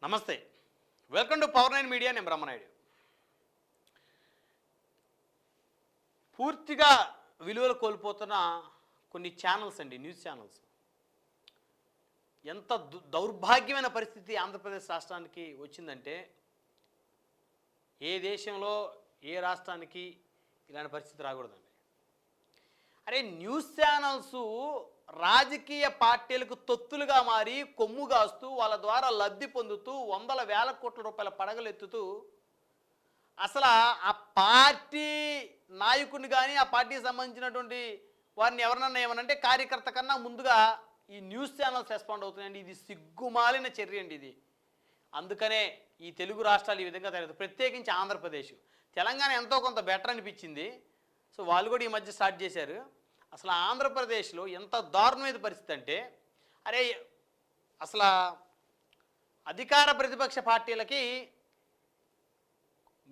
నమస్తే, welcome to పవర్9 media. నేను బ్రహ్మనాయుడు. పూర్తిగా విలువలు కోల్పోతున్న కొన్ని ఛానల్స్ అండి, న్యూస్ ఛానల్స్. ఎంత దౌర్భాగ్యమైన పరిస్థితి ఆంధ్రప్రదేశ్ రాష్ట్రానికి వచ్చిందంటే, ఏ దేశంలో ఏ రాష్ట్రానికి ఇలాంటి పరిస్థితి రాకూడదండి. అరే, న్యూస్ ఛానల్స్ రాజకీయ పార్టీలకు తొత్తులుగా మారి కొమ్ము కాస్తూ వాళ్ళ ద్వారా లబ్ధి పొందుతూ వందల వేల కోట్ల రూపాయల పడగలెత్తుతూ అసలు ఆ పార్టీ నాయకుడిని కానీ ఆ పార్టీకి సంబంధించినటువంటి వారిని ఎవరినన్నా ఏమనంటే కార్యకర్త కన్నా ముందుగా ఈ న్యూస్ ఛానల్స్ రెస్పాండ్ అవుతున్నాయండి. ఇది సిగ్గుమాలిన చర్య అండి ఇది. అందుకనే ఈ తెలుగు రాష్ట్రాలు ఈ విధంగా తయారు, ప్రత్యేకించి ఆంధ్రప్రదేశ్. తెలంగాణ ఎంతో కొంత బెటర్ అనిపించింది, సో వాళ్ళు కూడా ఈ మధ్య స్టార్ట్ చేశారు. అసలు ఆంధ్రప్రదేశ్లో ఎంత దారుణమైన పరిస్థితి అంటే, అరే అసలు అధికార ప్రతిపక్ష పార్టీలకి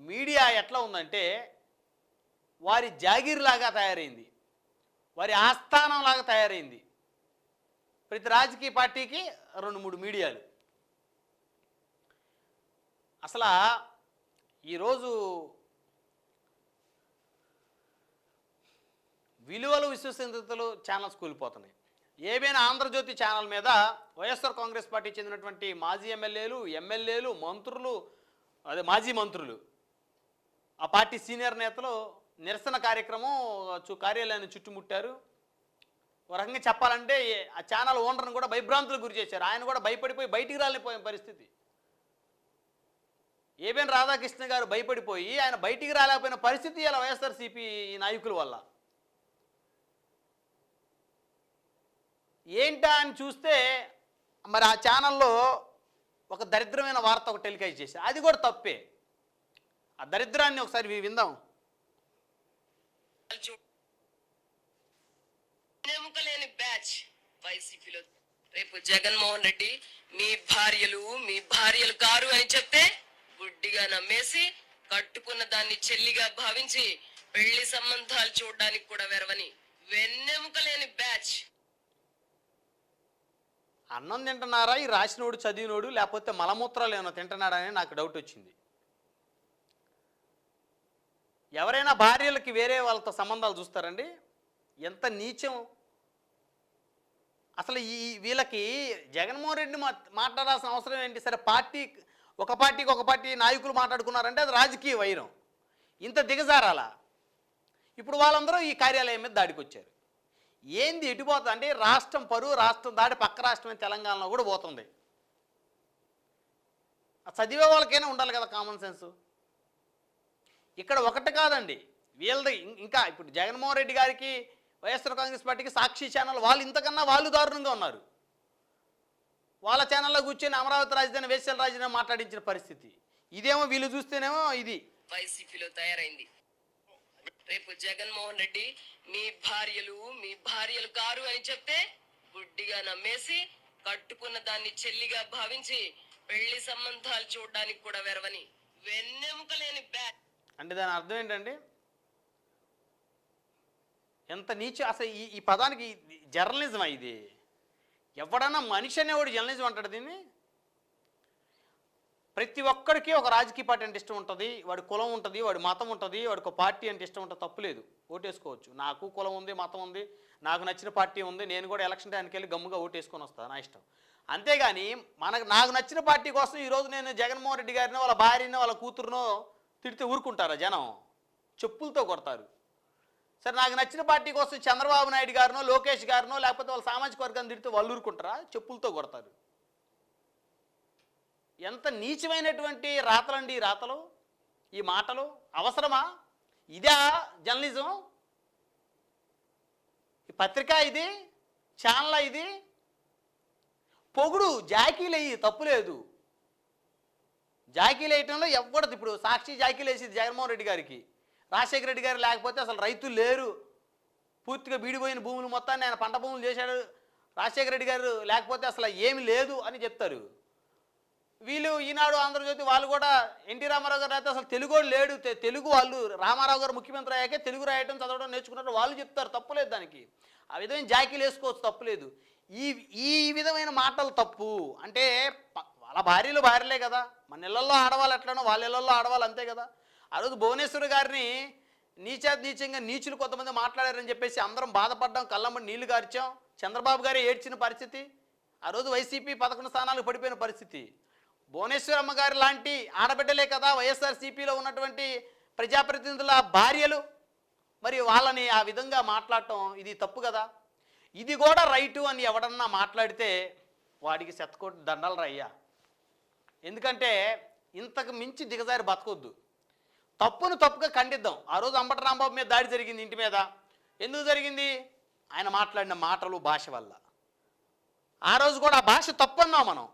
మీడియా ఎట్లా ఉందంటే వారి జాగీర్లాగా తయారైంది, వారి ఆస్థానంలాగా తయారైంది. ప్రతి రాజకీయ పార్టీకి 2-3 మీడియాలు. అసలు ఈరోజు విలువలు విశ్వసనీయతలు ఛానల్స్ కూలిపోతున్నాయి. ఏమైనా ఆంధ్రజ్యోతి ఛానల్ మీద వైఎస్ఆర్ కాంగ్రెస్ పార్టీ చెందినటువంటి మాజీ ఎమ్మెల్యేలు, మంత్రులు, అదే మాజీ మంత్రులు, ఆ పార్టీ సీనియర్ నేతలు నిరసన కార్యక్రమం కార్యాలయాన్ని చుట్టుముట్టారు. ఒక రకంగా చెప్పాలంటే ఆ ఛానల్ ఓనర్ని కూడా భయభ్రాంతులకు గురి చేశారు. ఆయన కూడా భయపడిపోయి బయటికి రాలేకపోయిన పరిస్థితి. ఏబిఎన్ రాధాకృష్ణ గారు భయపడిపోయి ఆయన బయటికి రాలేకపోయిన పరిస్థితి ఇలా వైఎస్ఆర్సీపీ నాయకుల వల్ల. ఏంటా అని చూస్తే మరి ఆ ఛానల్లో ఒక దరిద్రమైన వార్త ఒక టెలికాస్ట్ చేశారు. అది కూడా తప్పే. ఆ దరిద్రాన్ని ఒకసారి విందాం. ఎముకలేని బ్యాచ్ వైసీపీలో రేపు జగన్మోహన్ రెడ్డి మీ భార్యలు కారు అని చెప్తే గుడ్డిగా నమ్మేసి కట్టుకున్న దాన్ని చెల్లిగా భావించి పెళ్లి సంబంధాలు చూడడానికి కూడా వెరవని వెన్నెముకలేని బ్యాచ్. అన్నం తింటున్నారా ఈ రాసినోడు చదివినోడు, లేకపోతే మలమూత్రాలు ఏమైనా తింటున్నాడని నాకు డౌట్ వచ్చింది. ఎవరైనా భార్యలకి వేరే వాళ్ళతో సంబంధాలు చూస్తారండి? ఎంత నీచం అసలు. వీళ్ళకి జగన్మోహన్ రెడ్డి మాట్లాడాల్సిన అవసరం ఏంటి? సరే, ఒక పార్టీ నాయకులు మాట్లాడుకున్నారంటే అది రాజకీయ వైరం. ఇంత దిగజారాలా? ఇప్పుడు వాళ్ళందరూ ఈ కార్యాలయం మీద దాడికి వచ్చారు. ఏంది ఎటుపోతుంది అంటే రాష్ట్రం పరువు, రాష్ట్రం దాడి పక్క రాష్ట్రమైన తెలంగాణలో కూడా పోతుంది. చదివే వాళ్ళకైనా ఉండాలి కదా కామన్ సెన్స్. ఇక్కడ ఒకటి కాదండి వీళ్ళది. ఇంకా ఇప్పుడు జగన్మోహన్ రెడ్డి గారికి వైఎస్ఆర్ కాంగ్రెస్ పార్టీకి సాక్షి ఛానల్ వాళ్ళు ఇంతకన్నా వాళ్ళు దారుణంగా ఉన్నారు. వాళ్ళ ఛానల్లో కూర్చొని అమరావతి రాజధాని, వేశ్యల రాజధాని మాట్లాడించిన పరిస్థితి. ఇదేమో వీళ్ళు చూస్తేనేమో ఇది వైసీపీలో తయారైంది. రేపు జగన్మోహన్ రెడ్డి మీ భార్యలు కారు అని చెప్తే గుడ్డిగా నమ్మేసి కట్టుకున్న దాన్ని చెల్లిగా భావించి పెళ్లి సంబంధాలు చూడడానికి కూడా వెరవని వెన్నెముకలేని బ్యాచ్. అంటే దాని అర్థం ఏంటండి? ఎంత నీచ అసలు. ఈ పదానికి జర్నలిజమా ఇది? ఎవడన్నా మనిషి అనేవాడు జర్నలిజం అంటాడు దీన్ని? ప్రతి ఒక్కడికి ఒక రాజకీయ పార్టీ అంటే ఇష్టం ఉంటుంది, వాడి కులం ఉంటుంది, వాడి మతం ఉంటుంది, వాడికి ఒక పార్టీ అంటే ఇష్టం ఉంటుంది. తప్పులేదు, ఓటేసుకోవచ్చు. నాకు కులం ఉంది, మతం ఉంది, నాకు నచ్చిన పార్టీ ఉంది, నేను కూడా ఎలక్షన్ టైంకి వెళ్ళి గమ్ముగా ఓటేసుకొని వస్తాను, నా ఇష్టం. అంతేగాని నాకు నచ్చిన పార్టీ కోసం ఈరోజు నేను జగన్మోహన్ రెడ్డి గారినో వాళ్ళ భార్యనో వాళ్ళ కూతురునో తిడితే ఊరుకుంటారా జనం? చెప్పులతో కొడతారు. సరే, నాకు నచ్చిన పార్టీ కోసం చంద్రబాబు నాయుడు గారినో లోకేష్ గారినో లేకపోతే వాళ్ళ సామాజిక వర్గాన్ని తిడితే వాళ్ళు ఊరుకుంటారా? చెప్పులతో కొడతారు. ఎంత నీచమైనటువంటి రాతలండి ఈ రాతలు, ఈ మాటలు. అవసరమా? ఇదా జర్నలిజం? ఈ పత్రిక ఇది, ఛానల్ ఇది? పొగుడు జాకీలేయి, తప్పులేదు. జాకీలు వేయటంలో ఎవడదు. ఇప్పుడు సాక్షి జాకీలు వేసింది జగన్మోహన్ రెడ్డి గారికి. రాజశేఖర రెడ్డి గారు లేకపోతే అసలు రైతులు లేరు, పూర్తిగా బీడిపోయిన భూములు మొత్తాన్ని ఆయన పంట భూములు చేశాడు. రాజశేఖర రెడ్డి గారు లేకపోతే అసలు ఏమి లేదు అని చెప్తారు వీళ్ళు. ఈనాడు, ఆంధ్రజ్యోతి వాళ్ళు కూడా ఎన్టీ రామారావు గారు అయితే అసలు తెలుగు లేడు, తెలుగు వాళ్ళు రామారావు గారు ముఖ్యమంత్రి అయ్యాకే తెలుగు రాయటం చదవడం నేర్చుకున్నట్టు వాళ్ళు చెప్తారు. తప్పులేదు దానికి. ఆ విధమైన జాకీలు వేసుకోవచ్చు, తప్పులేదు. ఈ విధమైన మాటలు తప్పు. అంటే వాళ్ళ భార్యలే కదా, మన ఇళ్లలో ఆడవాళ్ళు ఎట్లనో వాళ్ళ ఇళ్లలో ఆడవాళ్ళు అంతే కదా. ఆ రోజు భువనేశ్వర్ గారిని నీచంగా నీచులు కొంతమంది మాట్లాడారని చెప్పేసి అందరం బాధపడ్డాం, కళ్ళమ్మడి నీళ్లు గార్చాం. చంద్రబాబు గారే ఏడ్చిన పరిస్థితి. ఆ రోజు వైసీపీ 11 స్థానాలకు పడిపోయిన పరిస్థితి. భువనేశ్వరమ్మ గారు లాంటి ఆడబిడ్డలే కదా వైఎస్ఆర్సీపీలో ఉన్నటువంటి ప్రజాప్రతినిధుల భార్యలు. మరి వాళ్ళని ఆ విధంగా మాట్లాడటం ఇది తప్పు కదా. ఇది కూడా రైటు అని ఎవడన్నా మాట్లాడితే వాడికి శతకోటి దండాలు రయ్యా. ఎందుకంటే ఇంతకు మించి దిగజారి బతకొద్దు. తప్పును తప్పుగా ఖండిద్దాం. ఆ రోజు అంబటి రాంబాబు మీద దాడి జరిగింది, ఇంటి మీద. ఎందుకు జరిగింది? ఆయన మాట్లాడిన మాటలు, భాష వల్ల. ఆ రోజు కూడా ఆ భాష తప్పు అన్నాం మనం.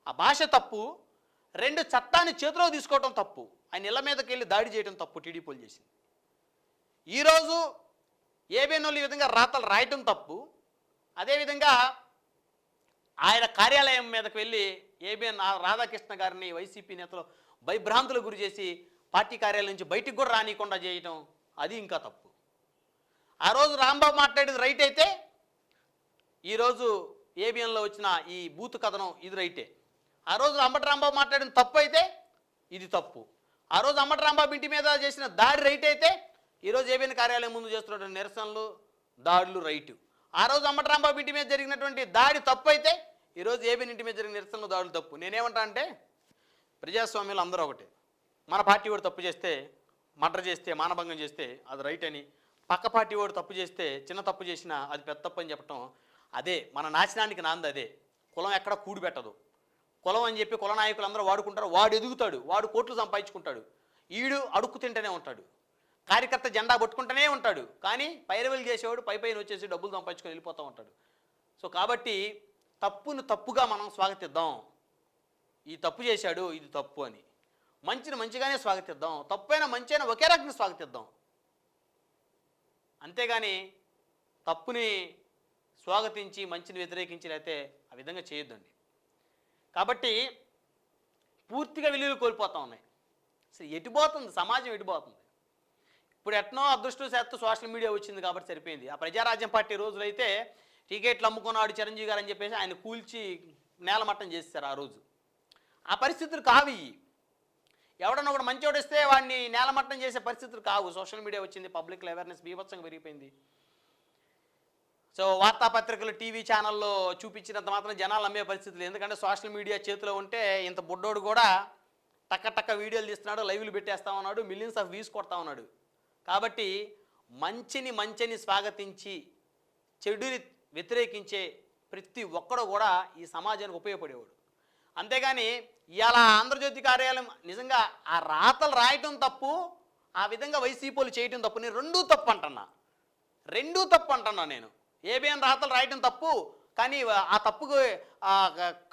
ఆ భాష తప్పు. 2 చట్టాన్ని చేతిలో తీసుకోవటం తప్పు. ఆయన ఇళ్ల మీదకి వెళ్ళి దాడి చేయడం తప్పు టీడీపీలు చేసింది. ఈరోజు ఏబిఎన్ వాళ్ళు ఈ విధంగా రాతలు రాయటం తప్పు. అదేవిధంగా ఆయన కార్యాలయం మీదకి వెళ్ళి ఏబిఎన్ రాధాకృష్ణ గారిని వైసీపీ నేతలు భయభ్రాంతులకు గురి చేసి పార్టీ కార్యాలయం నుంచి బయటికి కూడా రానియకుండా చేయటం అది ఇంకా తప్పు. ఆ రోజు రాంబాబు మాట్లాడేది రైట్ అయితే ఈరోజు ఏబిఎన్లో వచ్చిన ఈ బూతు కథనం ఇది రైటే. ఆ రోజు అంబటి రాంబాబు మాట్లాడిన తప్పు అయితే ఇది తప్పు. ఆ రోజు అంబటి రాంబాబు ఇంటి మీద చేసిన దాడి రైట్ అయితే ఈరోజు ఏబిఎన్ కార్యాలయం ముందు చేస్తున్నటువంటి నిరసనలు, దాడులు రైటు. ఆ రోజు అంబటి రాంబాబు ఇంటి మీద జరిగినటువంటి దాడి తప్పు అయితే ఈరోజు ఏబిఎన్ ఇంటి మీద జరిగిన నిరసనలు, దాడులు తప్పు. నేనేమంటా అంటే ప్రజాస్వామ్యాలు అందరూ ఒకటే. మన పార్టీ వాడు తప్పు చేస్తే, మర్డర్ చేస్తే, మానభంగం చేస్తే అది రైట్ అని, పక్క పార్టీ వాడు తప్పు చేస్తే, చిన్న తప్పు చేసినా అది పెద్ద తప్పు అని చెప్పటం అదే మన నాశనానికి నాంది. అదే కులం ఎక్కడ కూడి పెట్టదు. కులం అని చెప్పి కుల నాయకులు అందరూ వాడుకుంటారు. వాడు ఎదుగుతాడు, వాడు కోట్లు సంపాదించుకుంటాడు, ఈడు అడుక్కు తింటూనే ఉంటాడు, కార్యకర్త జెండా పట్టుకుంటూనే ఉంటాడు. కానీ పైరవీలు చేసేవాడు పైన వచ్చేసి డబ్బులు సంపాదించుకొని వెళ్ళిపోతూ ఉంటాడు. సో కాబట్టి తప్పును తప్పుగా మనం స్వాగతిద్దాం. ఈ తప్పు చేశాడు, ఇది తప్పు అని. మంచిని మంచిగానే స్వాగతిద్దాం, తప్పైనా మంచైనా ఒకే రకంగా స్వాగతిద్దాం. అంతేగాని తప్పుని స్వాగతించి మంచిని వ్యతిరేకించి లేకపోతే ఆ విధంగా చేయొద్దండి. కాబట్టి పూర్తిగా విలువలు కోల్పోతూ ఉన్నాయి. అసలు ఎటుపోతుంది సమాజం, ఎటుపోతుంది. ఇప్పుడు ఎట్నో అదృష్టవశాత్తు సోషల్ మీడియా వచ్చింది కాబట్టి సరిపోయింది. ఆ ప్రజారాజ్యం పార్టీ రోజులైతే టికెట్లు అమ్ముకున్నాడు చిరంజీవి గారు అని చెప్పేసి ఆయన కూల్చి నేలమట్టం చేస్తారు. ఆ రోజు ఆ పరిస్థితులు కావి. ఎవడన్నా ఒకటి మంచోడు ఇస్తే వాడిని నేలమట్టం చేసే పరిస్థితులు కావు. సోషల్ మీడియా వచ్చింది, పబ్లిక్ అవేర్నెస్ బీభత్సంగా పెరిగిపోయింది. సో వార్తాపత్రికలు, టీవీ ఛానల్లో చూపించినంత మాత్రం జనాలు నమ్మే పరిస్థితులు. ఎందుకంటే సోషల్ మీడియా చేతిలో ఉంటే ఇంత బుడ్డోడు కూడా టక్క వీడియోలు తీస్తున్నాడు, లైవ్లు పెట్టేస్తా ఉన్నాడు, మిలియన్స్ ఆఫ్ వ్యూస్ కొడతా ఉన్నాడు. కాబట్టి మంచిని స్వాగతించి చెడుని వ్యతిరేకించే ప్రతి ఒక్కడు కూడా ఈ సమాజానికి ఉపయోగపడేవాడు. అంతేగాని ఇవాళ ఆంధ్రజ్యోతి కార్యాలయం నిజంగా ఆ రాతలు రాయటం తప్పు, ఆ విధంగా వైసీపీలు చేయటం తప్పు. నేను రెండూ తప్పు అంటున్నా నేను. ఏబిఎన్ రాతలు రాయటం తప్పు, కానీ ఆ తప్పుకు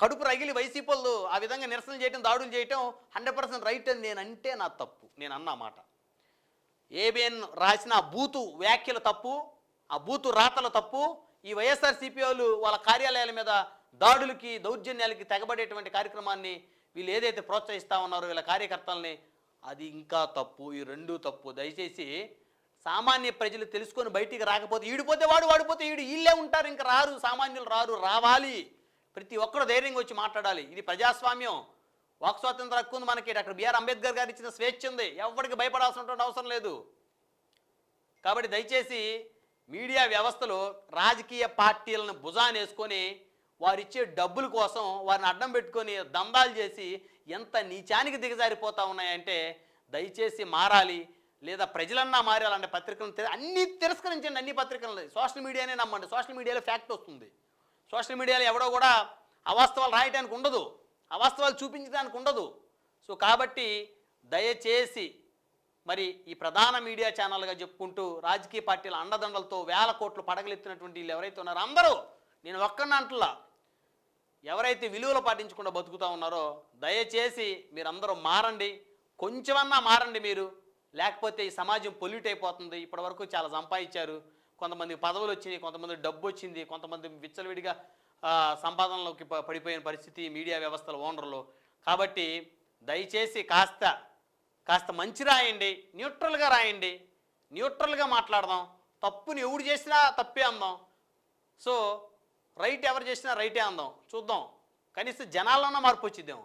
కడుపు రగిలి వైసీపీలు ఆ విధంగా నిరసనలు చేయటం, దాడులు చేయటం 100% రైట్ అని నేనంటే నా తప్పు. నేను అన్న మాట. ఏబిఎన్ రాసిన బూతు వ్యాఖ్యలు తప్పు, ఆ బూతు రాతలు తప్పు. ఈ వైఎస్ఆర్సీపీ వాళ్ళు వాళ్ళ కార్యాలయాల మీద దాడులకి, దౌర్జన్యాలకి తెగబడేటువంటి కార్యక్రమాన్ని వీళ్ళు ఏదైతే ప్రోత్సహిస్తూ ఉన్నారో వీళ్ళ కార్యకర్తల్ని, అది ఇంకా తప్పు. ఈ రెండూ తప్పు. దయచేసి సామాన్య ప్రజలు తెలుసుకొని బయటికి రాకపోతే, ఈడిపోతే వాడు, వాడిపోతే ఈడు, వీళ్ళే ఉంటారు, ఇంకా రారు, సామాన్యులు రారు. రావాలి, ప్రతి ఒక్కరు ధైర్యంగా వచ్చి మాట్లాడాలి. ఇది ప్రజాస్వామ్యం. వాక్ స్వాతంత్ర హక్కు ఉంది మనకి. డాక్టర్ బిఆర్ అంబేద్కర్ గారు ఇచ్చిన స్వేచ్ఛ ఉంది. ఎవరికి భయపడాల్సినటువంటి అవసరం లేదు. కాబట్టి దయచేసి మీడియా వ్యవస్థలో రాజకీయ పార్టీలను భుజానేసుకొని వారిచ్చే డబ్బుల కోసం వారిని అడ్డం పెట్టుకొని దందాలు చేసి ఎంత నీచానికి దిగజారిపోతూ ఉన్నాయంటే దయచేసి మారాలి. లేదా ప్రజలన్నా మారాలంటే పత్రికలను అన్నీ తిరస్కరించండి. అన్ని పత్రికలు సోషల్ మీడియానే నమ్మండి. సోషల్ మీడియాలో ఫ్యాక్ట్ వస్తుంది. సోషల్ మీడియాలో ఎవడో కూడా అవాస్తవాలు రాయడానికి ఉండదు, అవాస్తవాలు చూపించడానికి ఉండదు. సో కాబట్టి దయచేసి మరి ఈ ప్రధాన మీడియా ఛానల్గా చెప్పుకుంటూ రాజకీయ పార్టీల అండదండలతో వేల కోట్లు పడగలెత్తినటువంటి వీళ్ళు ఎవరైతే ఉన్నారో అందరూ, నేను ఒక్కడిని అంటున్నా, ఎవరైతే విలువలు పాటించకుండా బతుకుతూ ఉన్నారో దయచేసి మీరందరూ మారండి. కొంచెమన్నా మారండి మీరు. లేకపోతే ఈ సమాజం పొల్యూట్ అయిపోతుంది. ఇప్పటివరకు చాలా సంపాదించారు, కొంతమందికి పదవులు వచ్చినాయి, కొంతమంది డబ్బు వచ్చింది, కొంతమంది విచ్చలవిడిగా సంపాదనలోకి పడిపోయిన పరిస్థితి మీడియా వ్యవస్థల ఓనర్లు. కాబట్టి దయచేసి కాస్త మంచి రాయండి, న్యూట్రల్గా రాయండి, న్యూట్రల్గా మాట్లాడదాం. తప్పుని ఎవడు చేసినా తప్పే అందాం. సో రైట్ ఎవరు చేసినా రైటే అందాం. చూద్దాం కనీసం జనాల్లోనే మార్పు వచ్చిద్దేమో.